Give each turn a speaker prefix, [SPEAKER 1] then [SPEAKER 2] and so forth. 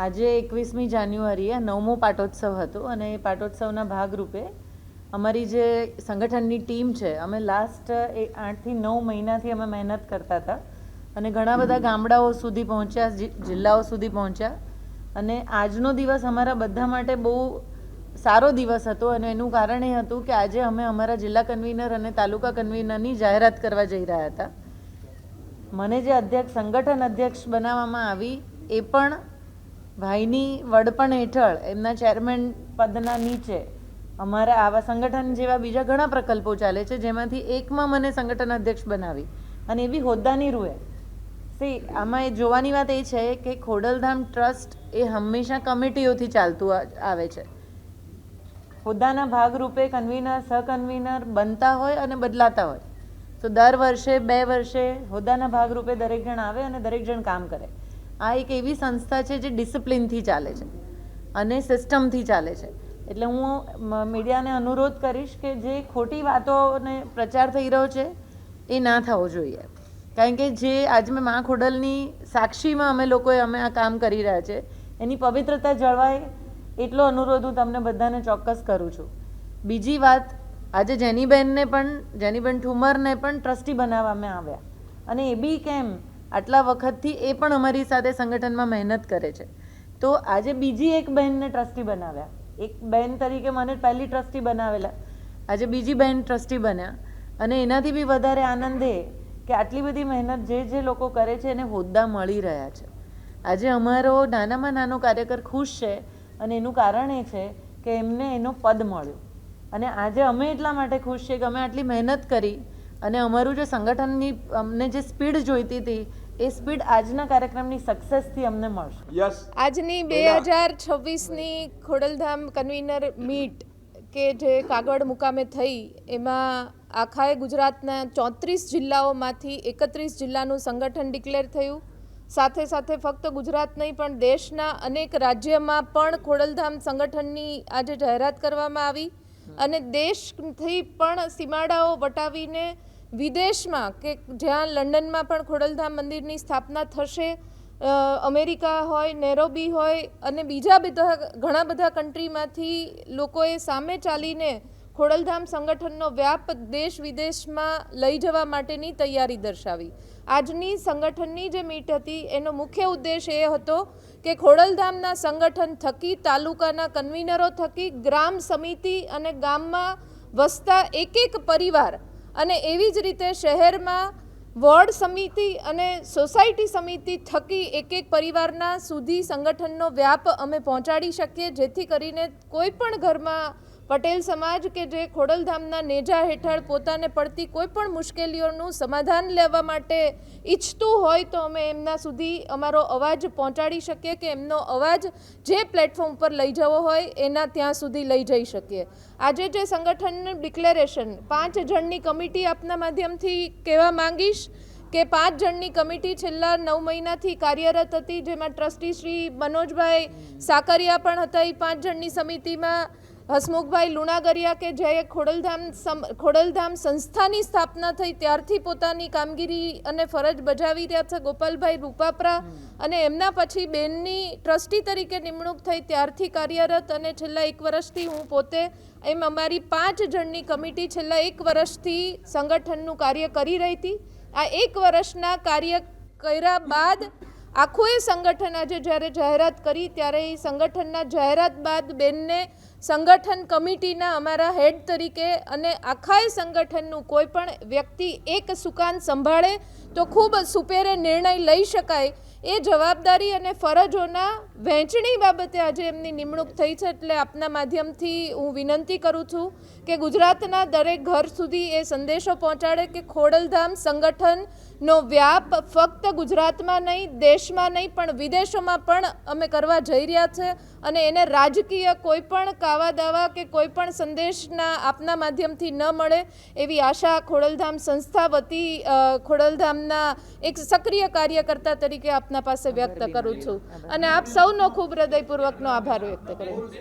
[SPEAKER 1] આજે 21મી જાન્યુઆરીએ 9મો પાટોત્સવ હતો અને એ પાટોત્સવના ભાગરૂપે અમારી જે સંગઠનની ટીમ છે, અમે લાસ્ટ 8 થી 9 મહિનાથી અમે મહેનત કરતા હતા અને ઘણા બધા ગામડાઓ સુધી પહોંચ્યા, જિલ્લાઓ સુધી પહોંચ્યા અને આજનો દિવસ અમારા બધા માટે બહુ સારો દિવસ હતો અને એનું કારણ એ હતું કે આજે અમે અમારા જિલ્લા કન્વીનર અને તાલુકા કન્વીનરની જાહેરાત કરવા જઈ રહ્યા હતા. મને જે સંગઠન અધ્યક્ષ બનાવવામાં આવી એ પણ ભાઈની વડપણ હેઠળ એમના ચેરમેન પદના નીચે અમારા આવા સંગઠન જેવા બીજા ઘણા પ્રકલ્પો ચાલે છે, જેમાંથી એકમાં મને સંગઠન અધ્યક્ષ બનાવી અને એવી હોદ્દાની રૂએ. આમાં એ જોવાની વાત એ છે કે ખોડલધામ ટ્રસ્ટ એ હંમેશા કમિટીઓથી ચાલતું આવે છે. હોદ્દાના ભાગરૂપે કન્વીનર સહકન્વીનર બનતા હોય અને બદલાતા હોય. તો દર વર્ષે 2 વર્ષે હોદ્દાના ભાગરૂપે દરેક જણ આવે અને દરેક જણ કામ કરે. આ એક એવી સંસ્થા છે જે ડિસિપ્લિનથી ચાલે છે અને સિસ્ટમથી ચાલે છે. એટલે હું મીડિયાને અનુરોધ કરીશ કે જે ખોટી વાતોને પ્રચાર થઈ રહ્યો છે એ ના થવો જોઈએ. કારણ કે જે આજ મેં મા ખોડલની સાક્ષીમાં અમે આ કામ કરી રહ્યા છે, એની પવિત્રતા જળવાય એટલો અનુરોધ હું તમને બધાને ચોક્કસ કરું છું. બીજી વાત, આજે જેનીબેન ઠુમરને પણ ટ્રસ્ટી બનાવવામાં આવ્યા અને એ બી કેમ આટલા વખતથી એ પણ અમારી સાથે સંગઠનમાં મહેનત કરે છે. તો આજે બીજી એક બહેનને ટ્રસ્ટી બનાવ્યા. એક બહેન તરીકે મને પહેલી ટ્રસ્ટી બનાવેલા, આજે બીજી બહેન ટ્રસ્ટી બન્યા અને એનાથી બી વધારે આનંદ એ કે આટલી બધી મહેનત જે લોકો કરે છે એને હોદ્દા મળી રહ્યા છે. આજે અમારો નાનામાં નાનો કાર્યકર ખુશ છે અને એનું કારણ એ છે કે એમને એનો પદ મળ્યો અને આજે અમે એટલા માટે ખુશ છીએ કે અમે આટલી મહેનત કરી અને અમારું જે સંગઠનની અમને જે સ્પીડ જોઈતી હતી એ સ્પીડ આજના કાર્યક્રમની સક્સેસથી અમને મળશે.
[SPEAKER 2] આજની 2026ની ખોડલધામ કન્વીનર મીટ કે જે કાગળ મુકામે થઈ, એમાં આખાએ ગુજરાતના 34 જિલ્લાઓમાંથી 31 જિલ્લાનું સંગઠન ડિક્લેર થયું. સાથે સાથે ફક્ત ગુજરાત નહીં પણ દેશના અનેક રાજ્યમાં પણ ખોડલધામ સંગઠનની આજે જાહેરાત કરવામાં આવી અને દેશથી પણ સીમાડાઓ વટાવીને વિદેશમાં કે જ્યાં લંડનમાં પણ ખોડલધામ મંદિરની સ્થાપના થશે, અમેરિકા હોય, નેરોબી હોય અને બીજા ઘણા બધા કન્ટ્રીમાંથી લોકોએ સામે ચાલીને ખોડલધામ સંગઠનનો વ્યાપ દેશ વિદેશમાં લઈ જવા માટેની તૈયારી દર્શાવી. આજની સંગઠનની જે મીટ હતી એનો મુખ્ય ઉદ્દેશ એ હતો કે ખોડલધામના સંગઠન થકી, તાલુકાના કન્વીનરો થકી, ગ્રામ સમિતિ અને ગામમાં વસતા એક પરિવાર અને એવી જ રીતે શહેરમાં વોર્ડ સમિતિ અને સોસાયટી સમિતિ થકી એક પરિવારના સુધી સંગઠનનો વ્યાપ અમે પહોંચાડી શકીએ, જેથી કરીને કોઈ પણ ઘરમાં પટેલ સમાજ કે જે ખોડલધામના નેજા હેઠળ પોતાને પડતી કોઈ પણ મુશ્કેલીઓનું સમાધાન લેવા માટે ઈચ્છતું હોય તો અમે એમના સુધી અમારો અવાજ પહોંચાડી શકીએ કે એમનો અવાજ જે પ્લેટફોર્મ પર લઈ જવો હોય એના ત્યાં સુધી લઈ જઈ શકીએ. આજે જે સંગઠનનું ડિક્લેરેશન 5 જણની કમિટી આપના માધ્યમથી કહેવા માંગીશ કે 5 જણની કમિટી છેલ્લા 9 મહિનાથી કાર્યરત હતી, જેમાં ટ્રસ્ટી શ્રી મનોજભાઈ સાકરિયા પણ હતા. એ 5 જણની સમિતિમાં હસમુખભાઈ લુણાગરિયા કે જે ખોડલધામ સંસ્થાની સ્થાપના થઈ ત્યારથી પોતાની કામગીરી અને ફરજ બજાવી રહ્યા છે, ગોપાલભાઈ રૂપાપરા, અને એમના પછી બેનની ટ્રસ્ટી તરીકે નિમણૂક થઈ ત્યારથી કાર્યરત અને છેલ્લા 1 વર્ષથી હું પોતે, એમ અમારી 5 જણની કમિટી છેલ્લા 1 વર્ષથી સંગઠનનું કાર્ય કરી રહી હતી. આ 1 વર્ષના કાર્ય કર્યા બાદ આખું એ સંગઠન આજે જ્યારે જાહેરાત કરી ત્યારે એ સંગઠનના જાહેરાત બાદ બેનને સંગઠન કમિટીના અમારા હેડ તરીકે અને આખા સંગઠનનું કોઈ પણ વ્યક્તિ એક સુકાન સંભાળે તો ખૂબ સુપેરે નિર્ણય લઈ શકાય એ જવાબદારી અને ફરજોના વહેંચણી બાબતે આજે એમની નિમણૂક થઈ છે. એટલે આપના માધ્યમથી હું વિનંતી કરું છું કે ગુજરાતના દરેક ઘર સુધી એ સંદેશો પહોંચાડે કે ખોડલધામ સંગઠનનો વ્યાપ ફક્ત ગુજરાતમાં નહીં, દેશમાં નહીં પણ વિદેશોમાં પણ અમે કરવા જઈ રહ્યા છે અને એને રાજકીય કોઈ પણ કાવા દાવા કે કોઈ પણ સંદેશના આપના માધ્યમથી ન મળે એવી આશા ખોડલધામ સંસ્થા વતી ખોડલધામના એક સક્રિય કાર્યકર્તા તરીકે આપના પાસે વ્યક્ત કરું છું અને આપ સૌનો ખૂબ હૃદયપૂર્વકનો આભાર વ્યક્ત કરું છું.